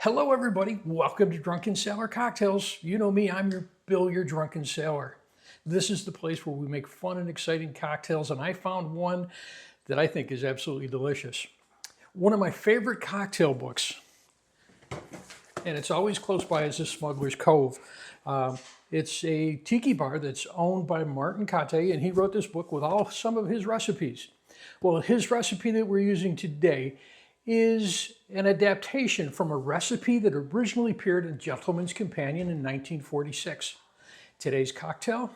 Hello everybody, welcome to Drunken Sailor Cocktails. You know me, I'm your Bill, your Drunken Sailor. This is the place where we make fun and exciting cocktails, and I found one that I think is absolutely delicious. One of my favorite cocktail books, and it's always close by, is the Smuggler's Cove. It's a tiki bar that's owned by Martin Cate, and he wrote this book with some of his recipes. Well, his recipe that we're using today is an adaptation from a recipe that originally appeared in Gentleman's Companion in 1946. Today's cocktail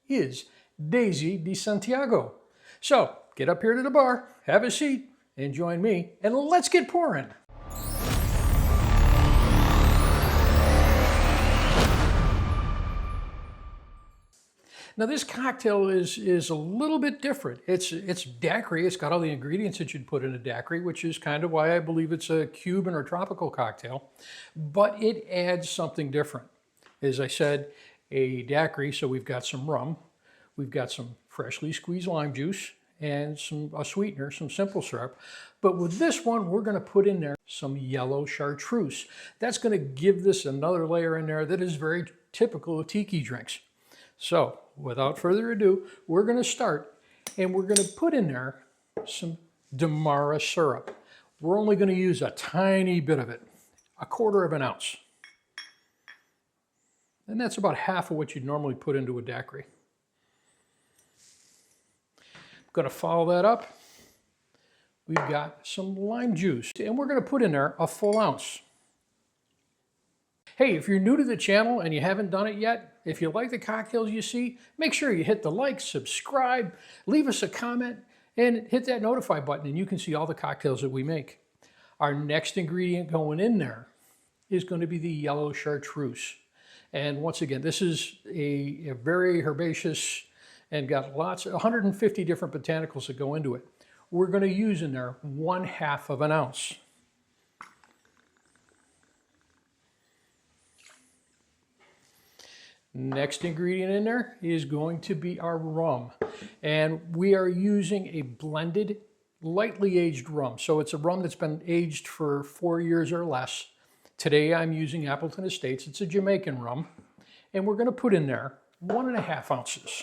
is Daisy de Santiago. So get up here to the bar, have a seat, and join me, and let's get pouring. Now this cocktail is a little bit different. It's daiquiri. It's got all the ingredients that you'd put in a daiquiri, which is kind of why I believe it's a Cuban or tropical cocktail. But it adds something different. As I said, a daiquiri, so we've got some rum, we've got some freshly squeezed lime juice, and a sweetener, some simple syrup. But with this one, we're going to put in there some yellow chartreuse. That's going to give this another layer in there that is very typical of tiki drinks. So without further ado, we're going to start, and we're going to put in there some demerara syrup. We're only going to use a tiny bit of it, 1/4 of an ounce. And that's about half of what you'd normally put into a daiquiri. I'm going to follow that up. We've got some lime juice, and we're going to put in there a full ounce. Hey, if you're new to the channel and you haven't done it yet, if you like the cocktails you see, make sure you hit the like, subscribe, leave us a comment, and hit that notify button, and you can see all the cocktails that we make. Our next ingredient going in there is going to be the yellow chartreuse. And once again, this is a very herbaceous and got 150 different botanicals that go into it. We're going to use in there 1/2 of an ounce. Next ingredient in there is going to be our rum. And we are using a blended, lightly aged rum. So it's a rum that's been aged for 4 years or less. Today I'm using Appleton Estates. It's a Jamaican rum. And we're going to put in there 1.5 ounces.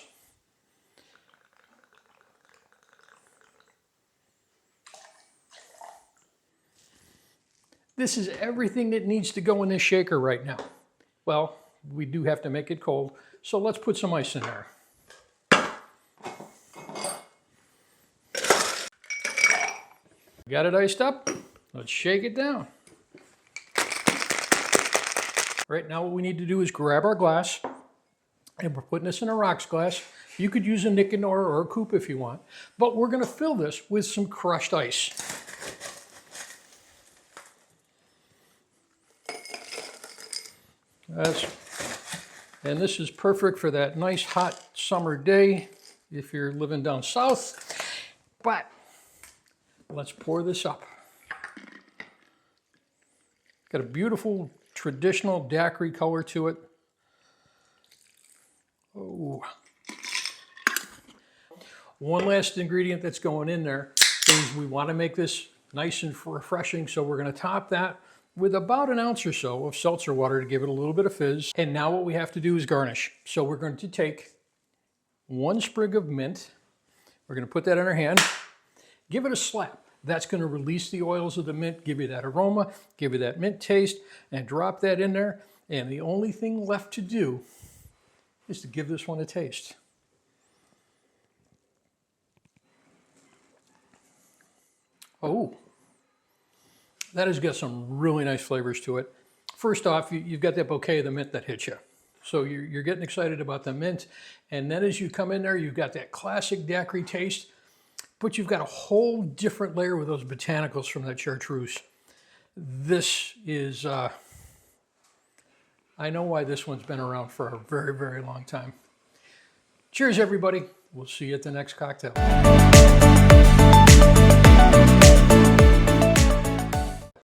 This is everything that needs to go in this shaker right now. Well, we do have to make it cold, so let's put some ice in there. Got it iced up? Let's shake it down. Right now what we need to do is grab our glass, and we're putting this in a rocks glass. You could use a Nicanor or a coupe if you want, but we're going to fill this with some crushed ice. And this is perfect for that nice hot summer day if you're living down south. But let's pour this up. Got a beautiful traditional daiquiri color to it. Oh. One last ingredient that's going in there is we want to make this nice and refreshing, so we're going to top that with about 1 ounce or so of seltzer water to give it a little bit of fizz. And now what we have to do is garnish. So we're going to take 1 sprig of mint. We're going to put that in our hand. Give it a slap. That's going to release the oils of the mint, give you that aroma, give you that mint taste, and drop that in there. And the only thing left to do is to give this one a taste. Oh. That has got some really nice flavors to it. First off, you've got that bouquet of the mint that hits you. So you're getting excited about the mint. And then as you come in there, you've got that classic daiquiri taste, but you've got a whole different layer with those botanicals from that chartreuse. This is, I know why this one's been around for a very, very long time. Cheers, everybody. We'll see you at the next cocktail.